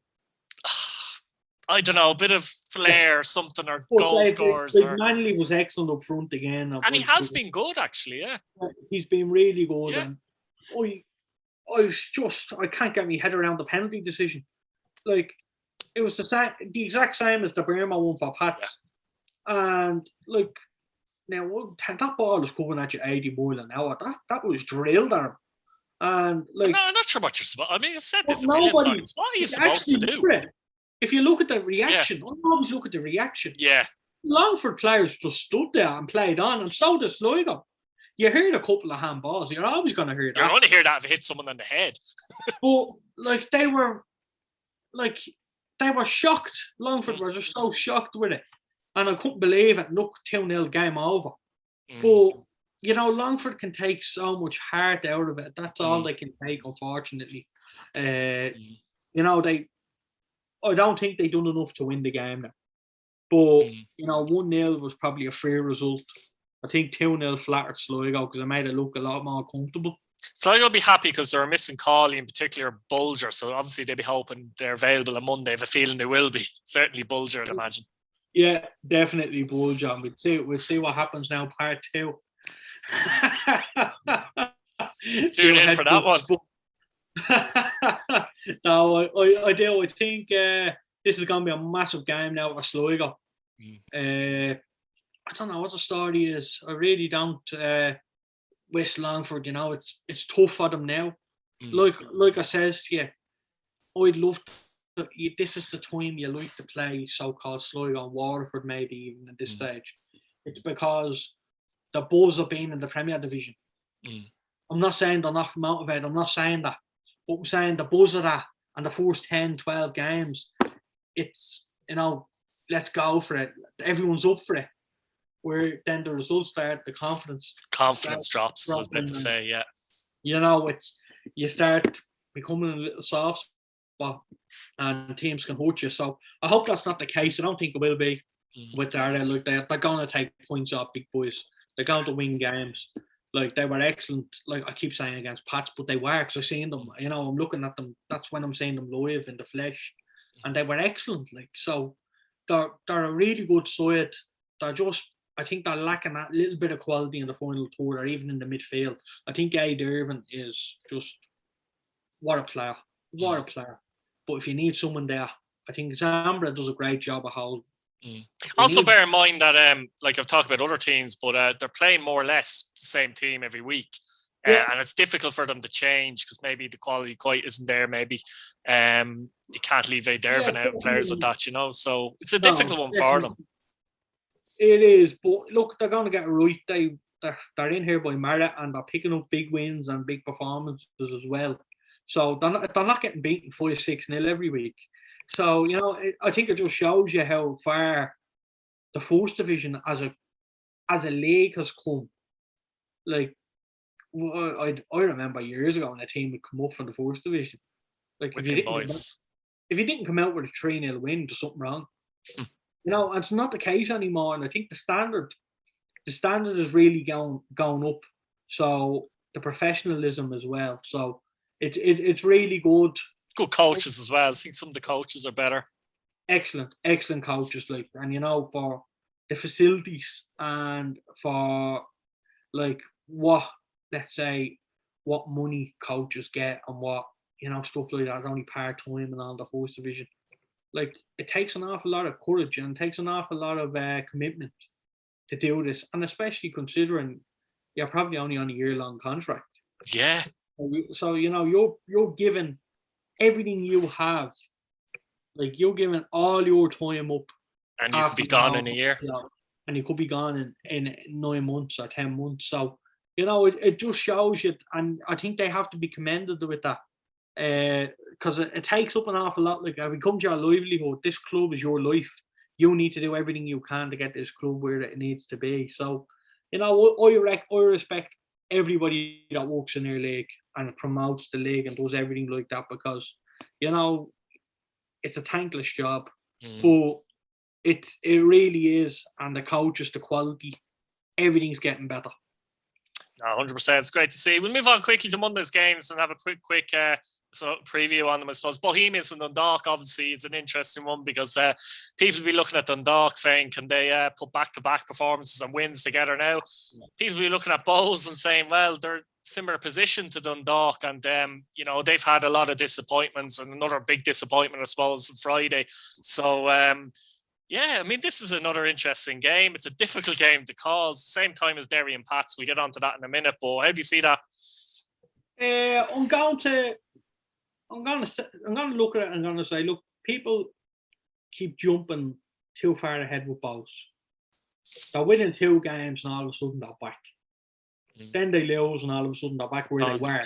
Speaker 1: I don't know, a bit of flair or something, or goal scores.
Speaker 2: Manley was excellent up front again.
Speaker 1: And he has been good, actually, yeah.
Speaker 2: He's been really good.
Speaker 1: Yeah.
Speaker 2: And I can't get my head around the penalty decision. Like, it was the exact same as the Burma one for Pats. Yeah. And, now, that ball is coming at you 80 miles an hour. That was drilled at him. And I'm
Speaker 1: not sure what you're supposed. I mean, I've said this a million times. What are you supposed to do?
Speaker 2: If you look at the reaction, I always look at the reaction.
Speaker 1: Yeah.
Speaker 2: Longford players just stood there and played on, and so did Sligo. You heard a couple of handballs. You're always going to hear that.
Speaker 1: You're going to hear that if it hits someone on the head.
Speaker 2: But they were shocked. Longford were just so shocked with it, and I couldn't believe it. Look, 2-0 game over. But Longford can take so much heart out of it. That's all they can take, unfortunately. I don't think they done enough to win the game now. But, 1-0 was probably a fair result. I think 2-0 flattered Sligo because it made it look a lot more comfortable.
Speaker 1: Sligo will be happy because they're missing Cawley, in particular Bulger. So obviously they'll be hoping they're available on Monday. I have a feeling they will be. Certainly Bulger, I'd imagine. Yeah,
Speaker 2: definitely Bulger. We'll see what happens now, part 2.
Speaker 1: Tune in for that one.
Speaker 2: No, I do. I think this is going to be a massive game now for Sligo. I don't know what the story is. I really don't. West Longford, it's tough for them now. Like I says to you, I'd love to, this is the time you like to play so-called Sligo and Waterford, maybe even at this stage. It's because the buzz of being in the Premier Division. I'm not saying they're not motivated. I'm not saying that. But I'm saying the buzz of that and the first 10, 12 games, it's, let's go for it. Everyone's up for it. Where then the results start, the confidence
Speaker 1: drops, I was meant to say, yeah.
Speaker 2: You start becoming a little soft spot and teams can hurt you. So I hope that's not the case. I don't think it will be with Derry. They're going to take points off big boys. They're going to win games. They were excellent, I keep saying against Pats, but they were, because I've seen them, I'm looking at them. That's when I'm seeing them live in the flesh. and they were excellent. Like, so they're a really good side. They're just, I think they're lacking that little bit of quality in the final third or even in the midfield. I think Aid Irvin is just what a player. What a player. But if you need someone there, I think Zambra does a great job of holding.
Speaker 1: Also, bear in mind that, like I've talked about other teams, but they're playing more or less the same team every week. And it's difficult for them to change because maybe the quality quite isn't there. Maybe you can't leave Aid Irvin out, players like that, you know. So it's a difficult one for them.
Speaker 2: It is, but look, they're going to get it right. They're in here by merit and they're picking up big wins and big performances as well. So they're not getting beaten 5-6-0 every week. So, you know, I think it just shows you how far the first division as a league has come. Like, I remember years ago when a team would come up from the first division. Like, if you didn't come out with a 3-0 win, there's something wrong. You know, it's not the case anymore. And I think the standard is really going up. So the professionalism as well. So it's really good.
Speaker 1: Good coaches as well. I think some of the coaches are better.
Speaker 2: Excellent coaches, like, and you know, for the facilities and for like what money coaches get and what, you know, stuff like that, only part-time and all the first division. Like, it takes an awful lot of courage and takes an awful lot of commitment to do this, and especially considering you're probably only on a year-long contract.
Speaker 1: Yeah.
Speaker 2: So you know, you're given everything you have, like, you're giving all your time up,
Speaker 1: and you could be gone in a year,
Speaker 2: and you could be gone in 9 months or 10 months. So, you know, it just shows you, and I think they have to be commended with that, because it takes up an awful lot. Like, if it comes to your livelihood, this club is your life. You need to do everything you can to get this club where it needs to be. So, you know, I respect everybody that works in their league and promotes the league and does everything like that, because, you know, it's a thankless job, but it really is. And the coaches, the quality, everything's getting better.
Speaker 1: 100%. It's great to see. We'll move on quickly to Monday's games and have a quick sort of preview on them, I suppose. Bohemians and Dundalk, obviously, is an interesting one because people will be looking at Dundalk saying, can they put back-to-back performances and wins together now? Yeah. People will be looking at Bohs and saying, well, they're similar position to Dundalk, and you know, they've had a lot of disappointments, and another big disappointment, I suppose, on Friday. So yeah, I mean, this is another interesting game. It's a difficult game to call. It's the same time as Derry and Pats. We'll get onto that in a minute, but how do you see that?
Speaker 2: I'm going to look at it and I'm going to say, look, people keep jumping too far ahead with Bohs. They're winning 2 games and all of a sudden they're back. Then they lose and all of a sudden they're back where they were.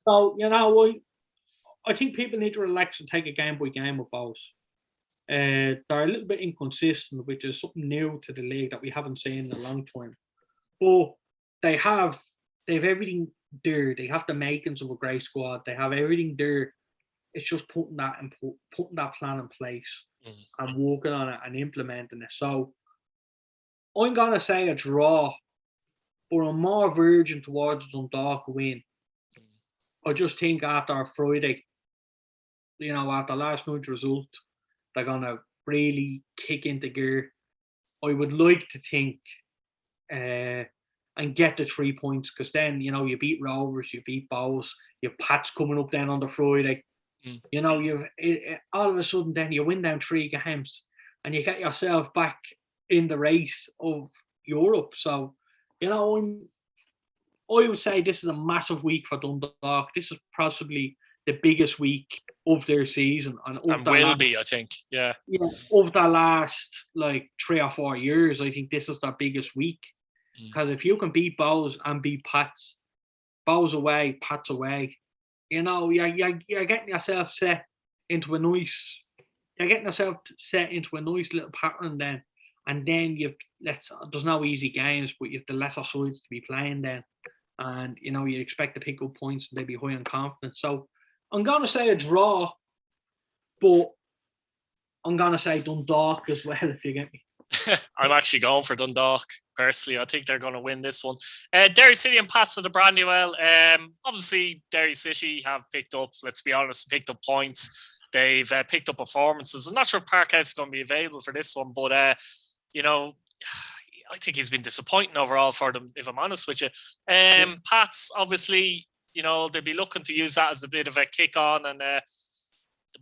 Speaker 2: So, you know, I think people need to relax and take a game by game with Bohs. They're a little bit inconsistent, which is something new to the league that we haven't seen in a long time. But they have everything there. They have the makings of a great squad. They have everything there. It's just putting that plan in place and working on it and implementing it. So I'm gonna say a draw, but I'm more virgin towards Dundalk win. I just think after Friday, you know, after last night's result, they're gonna really kick into gear. I would like to think and get the 3 points, because then, you know, you beat Rovers, you beat Bohs, your Pats coming up then on the Friday. You know, all of a sudden then you win down 3 games and you get yourself back in the race of Europe. So, you know, I would say this is a massive week for Dundalk. This is possibly the biggest week of their season, and will be,
Speaker 1: I think, yeah,
Speaker 2: of the last like 3 or 4 years. I think this is their biggest week, because if you can beat Bohs and beat Pats, Bohs away, Pats away, you know, you're getting yourself set into a nice. You're getting yourself set into a nice little pattern then, and then there's no easy games, but you have the lesser sides to be playing then, and you know, you expect to pick up points and they'd be high on confidence. So I'm going to say a draw, but I'm going to say Dundalk as well, if you get me.
Speaker 1: I'm actually going for Dundalk, personally. I think they're going to win this one. Derry City and Pats of the Brandywell. Obviously, Derry City have picked up, let's be honest, picked up points. They've picked up performances. I'm not sure if Parkhead's going to be available for this one, but you know, I think he's been disappointing overall for them, if I'm honest with you. Pats, obviously, you know, they'll be looking to use that as a bit of a kick on, and they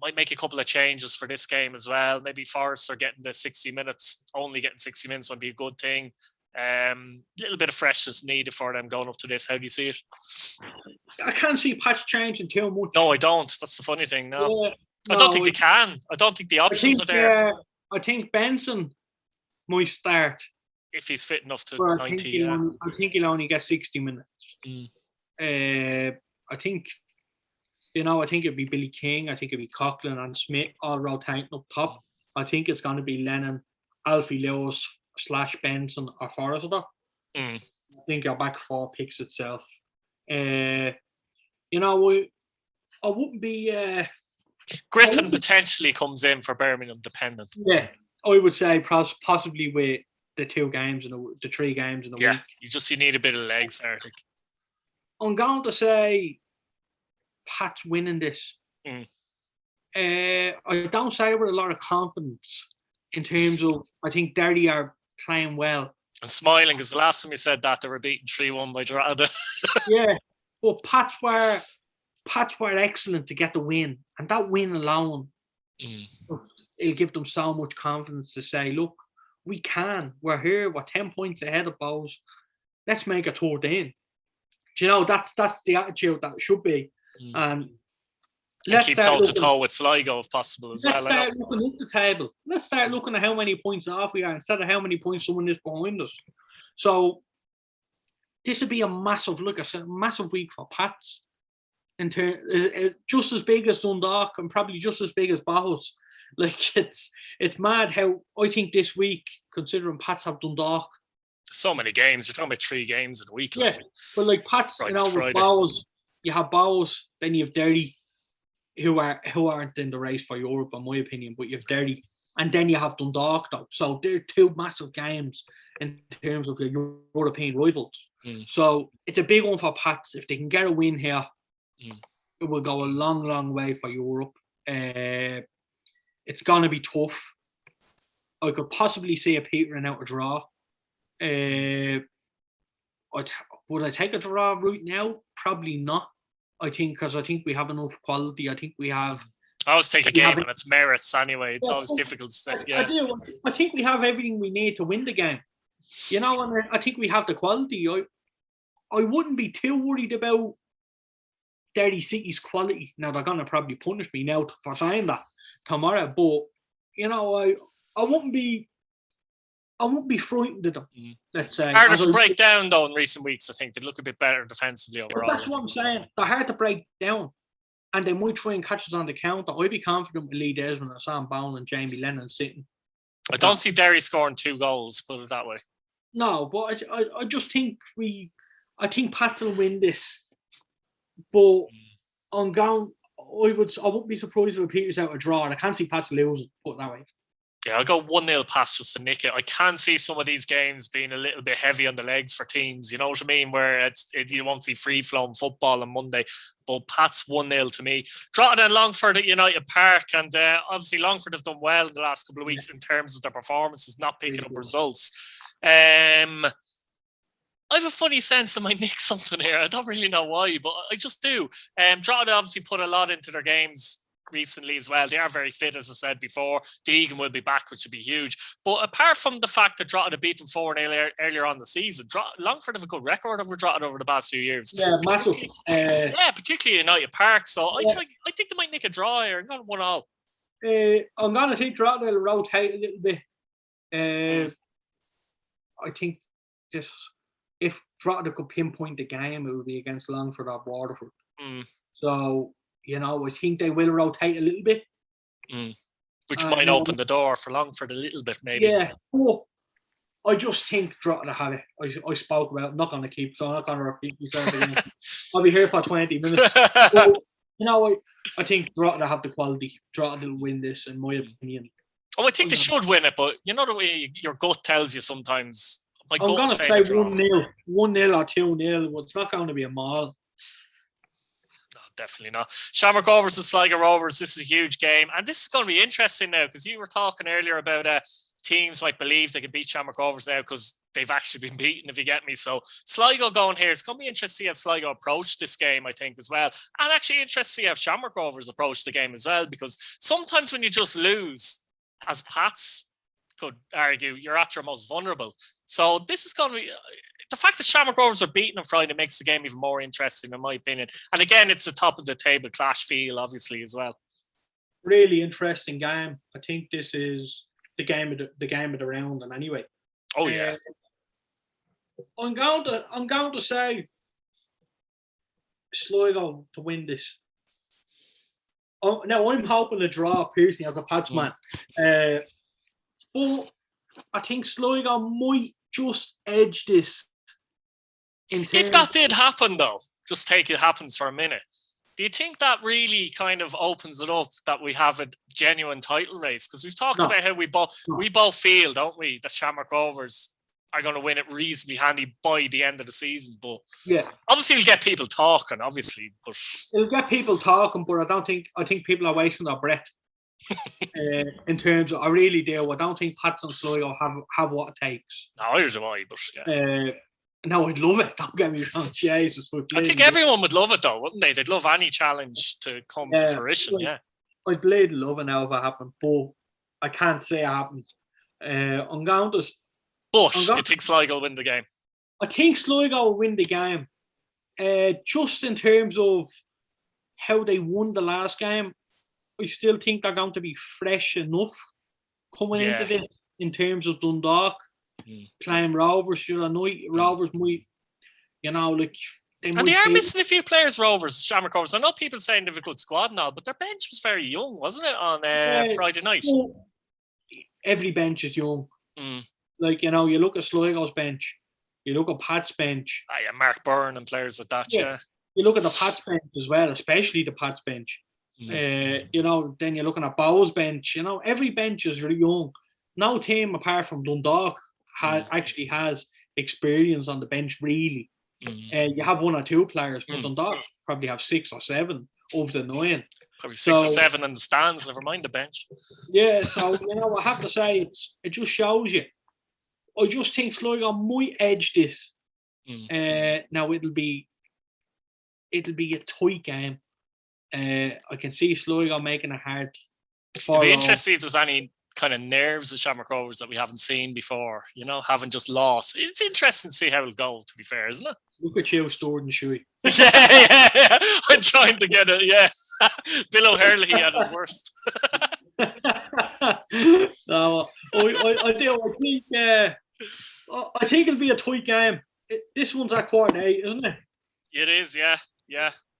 Speaker 1: might make a couple of changes for this game as well. Maybe Forrest are getting the 60 minutes, only getting 60 minutes would be a good thing. Little bit of freshness needed for them going up to this. How do you see it?
Speaker 2: I can't see Pats changing too much.
Speaker 1: No, I don't. That's the funny thing. No, I don't think they can. I don't think the options are there.
Speaker 2: I think Benson might start.
Speaker 1: If he's fit enough to 90,
Speaker 2: I think he'll only get 60 minutes. I think, you know, I think it'd be Billy King. I think it'd be Coughlin and Smith all rotating up top. I think it's going to be Lennon, Alfie Lewis / Benson or Forrester. I think your back four picks itself. You know, I wouldn't be...
Speaker 1: Griffin potentially comes in for Birmingham, dependent.
Speaker 2: Yeah, I would say possibly with the 2 games and the 3 games in the week.
Speaker 1: You need a bit of legs, I think.
Speaker 2: I'm going to say Pat's winning this. I don't say it with a lot of confidence in terms of, I think Derry are playing well.
Speaker 1: I'm smiling because the last time you said that, they were beaten 3-1 by Drogheda.
Speaker 2: Yeah, but Pats were excellent to get the win. And that win alone, it'll give them so much confidence to say, look, we can. We're here. We're 10 points ahead of Bows. Let's make a 13. Do you know, that's the attitude that it should be. And
Speaker 1: let's keep toe-to-toe with Sligo if possible as well.
Speaker 2: Let's start looking at the table. Let's start looking at how many points off we are instead of how many points someone is behind us. So this would be a massive week for Pats. Just as big as Dundalk and probably just as big as Bows. Like, it's mad how I think this week, considering Pats have Dundalk.
Speaker 1: So many games. You're talking about 3 games in a week.
Speaker 2: Yeah, but like Pats, you know, with Bows, you have Bows, then you have Derry, who aren't in the race for Europe, in my opinion, but you have Derry, and then you have Dundalk, though. So they're 2 massive games in terms of the European rivals. So it's a big one for Pats. If they can get a win here, it will go a long, long way for Europe. It's going to be tough. I could possibly see a petering out a draw. Would I take a draw right now? Probably not. I think because we have enough quality. I think we have.
Speaker 1: I always take a game on its merits anyway. It's always difficult to say. Yeah.
Speaker 2: I do. I think we have everything we need to win the game. You know, and I think we have the quality. I wouldn't be too worried about Derry City's quality. Now they're gonna probably punish me now for saying that tomorrow, but you know, I wouldn't be frightened of them. Let's say
Speaker 1: harder to break down though in recent weeks. I think they look a bit better defensively overall.
Speaker 2: That's what I'm saying. They're hard to break down, and they might try and catch us on the counter. I'd be confident with Lee Desmond, Sam Bowen, and Jamie Lennon sitting.
Speaker 1: I don't see Derry scoring 2 goals. Put it that way.
Speaker 2: No, but I just think I think Pats will win this. But on ground, I wouldn't be surprised if it peters out a draw. And I can't see Pats losing. Put it that way.
Speaker 1: Yeah, I'll go 1-0 Pats just to nick it. I can see some of these games being a little bit heavy on the legs for teams. You know what I mean? Where you won't see free-flowing football on Monday. But Pats 1-0 to me. Drogheda and Longford at United Park. And obviously Longford have done well in the last couple of weeks in terms of their performances, not picking up results. I have a funny sense I might nick something here. I don't really know why, but I just do. Drogheda obviously put a lot into their games recently as well. They are very fit, as I said before. Deegan will be back, which would be huge. But apart from the fact that Drogheda beat them 4-0 earlier on the season, Longford have a good record over Drogheda over the past few years.
Speaker 2: Yeah, massive.
Speaker 1: Particularly United Park. So I think they might nick a draw here. I'm going 1-1.
Speaker 2: I'm going to think Drogheda will rotate a little bit. I think just if Drogheda could pinpoint the game, it would be against Longford or Waterford. So, you know, I think they will rotate a little bit.
Speaker 1: Which might open the door for Longford a little bit, maybe.
Speaker 2: Yeah, but I just think Drogheda have it. I spoke about it. I'm not going to keep, so I'm not going to repeat myself again. I'll be here for 20 minutes. But, you know, I think Drogheda have the quality. Drogheda will win this, in my opinion.
Speaker 1: Oh, I think they should win it, but you know the way your gut tells you sometimes. I'm
Speaker 2: going to say 1-0 or 2-0, but it's not going to be a maul.
Speaker 1: definitely not. Shamrock Rovers and Sligo Rovers. This is a huge game, and this is going to be interesting now because you were talking earlier about teams might believe they can beat Shamrock Rovers now because they've actually been beaten, if you get me. So Sligo going here, it's going to be interesting to see how Sligo approach this game, I think, as well. And actually interesting to see how Shamrock Rovers approach the game as well, because sometimes when you just lose, as Pats could argue, you're at your most vulnerable. So this is going to be... The fact that Shamrock Rovers are beaten on Friday makes the game even more interesting, in my opinion. And again, it's a top of the table clash feel, obviously, as well.
Speaker 2: Really interesting game. I think this is the game of the round. And anyway,
Speaker 1: oh yeah,
Speaker 2: I'm going to say Sligo to win this. Now I'm hoping to draw personally as a Pats man, but I think Sligo might just edge this.
Speaker 1: If that did happen, though, just take it happens for a minute. Do you think that really kind of opens it up that we have a genuine title race? Because we've talked about how we both feel, don't we, that Shamrock Rovers are going to win it reasonably handy by the end of the season. But
Speaker 2: yeah,
Speaker 1: obviously we'll get people talking, obviously. But
Speaker 2: it'll get people talking, but I think people are wasting their breath. In terms of, I really do. I don't think Pats and Sligo have what it takes.
Speaker 1: No, either do I, but yeah.
Speaker 2: No, I'd love it. Don't get me wrong. Jesus,
Speaker 1: I think everyone would love it, though, wouldn't they? They'd love any challenge to come to fruition,
Speaker 2: I'd bloody love it now if it happened, but I can't say it happened. I'm going to...
Speaker 1: But you think Sligo will win the game?
Speaker 2: I think Sligo will win the game. Just in terms of how they won the last game, I still think they're going to be fresh enough coming into this in terms of Dundalk. Playing Rovers, Rovers might, like
Speaker 1: they are missing a few players. Rovers, Shamrock Rovers. I know people saying they have a good squad now, but their bench was very young, wasn't it, on Friday night?
Speaker 2: Every bench is young. Like you look at Sligo's bench, you look at Pat's bench.
Speaker 1: Mark Byrne and players like that. Yeah.
Speaker 2: You look at the Pat's bench as well, especially the Pat's bench. Then you're looking at Bow's bench. Every bench is really young. No team apart from Dundalk actually has experience on the bench, really. You have one or two players, but Dundalk probably have 6 or 7 over the 9.
Speaker 1: Probably 6 or 7 in the stands, never mind the bench.
Speaker 2: Yeah, so, I have to say, it just shows you. I just think Sligo might edge this. Now, it'll be a tight game. I can see Sligo making it hard.
Speaker 1: It'd be interesting if there's any kind of nerves of Shamrock Rovers that we haven't seen before, having just lost. It's interesting to see how it'll go, to be fair, isn't it?
Speaker 2: Look at you, stored and Shuey.
Speaker 1: yeah. I'm trying to get it, Bill O'Hurley at his worst.
Speaker 2: No, I do. I think it'll be a tight game. This one's at 8:15, isn't it?
Speaker 1: It is, yeah.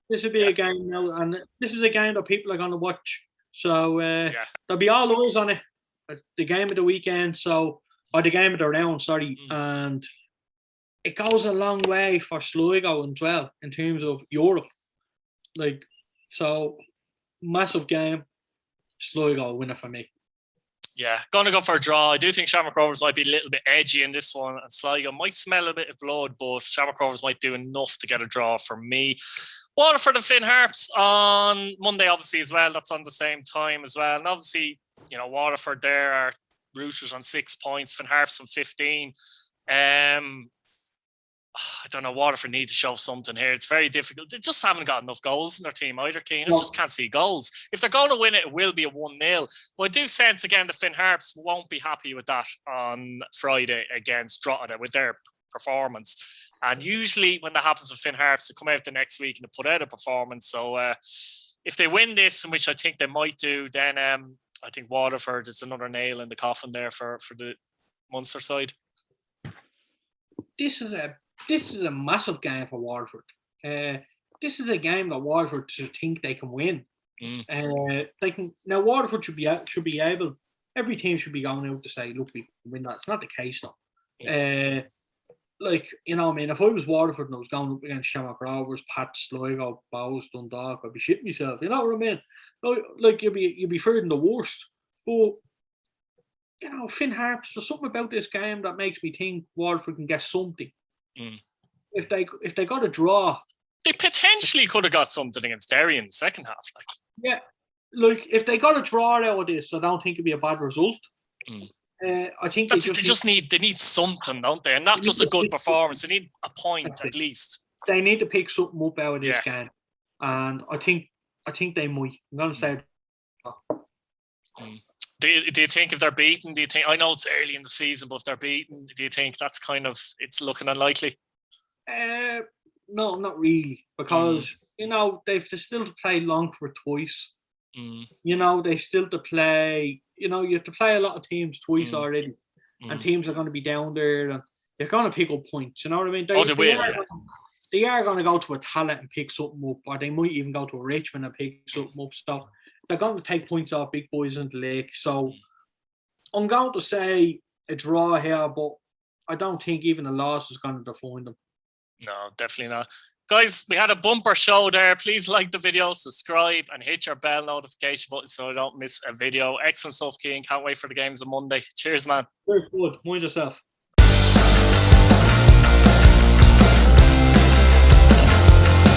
Speaker 2: This will be a game now, and this is a game that people are going to watch. So there'll be all eyes on it. The game of the weekend, or the game of the round, sorry. And it goes a long way for Sligo as well in terms of Europe. So massive game. Sligo winner for me.
Speaker 1: Yeah, going to go for a draw. I do think Shamrock Rovers might be a little bit edgy in this one, and Sligo might smell a bit of blood, but Shamrock Rovers might do enough to get a draw for me. Waterford and Finn Harps on Monday, obviously, as well. That's on the same time as well. And obviously, Waterford there are Roosters on 6 points, Finn Harps on 15. I don't know, Waterford need to show something here. It's very difficult. They just haven't got enough goals in their team either, Keane. I just can't see goals. If they're going to win it, it will be a 1-0. But I do sense, again, the Finn Harps won't be happy with that on Friday against Drogheda with their performance. And usually when that happens with Finn Harps, they come out the next week and they put out a performance. So if they win this, and which I think they might do, then I think Waterford, it's another nail in the coffin there for the Munster side.
Speaker 2: This is a massive game for Waterford. This is a game that Waterford should think they can win. Now Waterford should be able. Every team should be going out to say, "Look, we can win that." It's not the case though. Yeah. If I was Waterford and I was going up against Shamrock Rovers, Pats, Sligo, Bows, Dundalk, I'd be shitting myself. You know what I mean? You'd be fearing the worst. But Finn Harps, there's something about this game that makes me think Waterford can get something. If they got a draw,
Speaker 1: They potentially could have got something against Derry in the second half. Like,
Speaker 2: yeah, like if they got a draw out of this, I don't think it'd be a bad result. I think
Speaker 1: they just need something, don't they? And not just a good performance. They need a point at least.
Speaker 2: They need to pick something up out of this game, and I think they might. I'm gonna say.
Speaker 1: Do you think if they're beaten? Do you think? I know it's early in the season, but if they're beaten, do you think that's kind of it's looking unlikely?
Speaker 2: No, not really, because you know they've still to play Longford twice. You know they still to play. You know you have to play a lot of teams twice already, and teams are going to be down there, and they're going to pick up points. You know what I mean? They will. They are going to go to a Talent and pick something up, or they might even go to a Richmond and pick something up. So they're going to take points off big boys in the league. So I'm going to say a draw here, but I don't think even a loss is going to define them.
Speaker 1: No, definitely not. Guys, we had a bumper show there. Please like the video, subscribe, and hit your bell notification button so I don't miss a video. Excellent stuff, Keane. Can't wait for the games on Monday. Cheers, man.
Speaker 2: Very good. Mind yourself.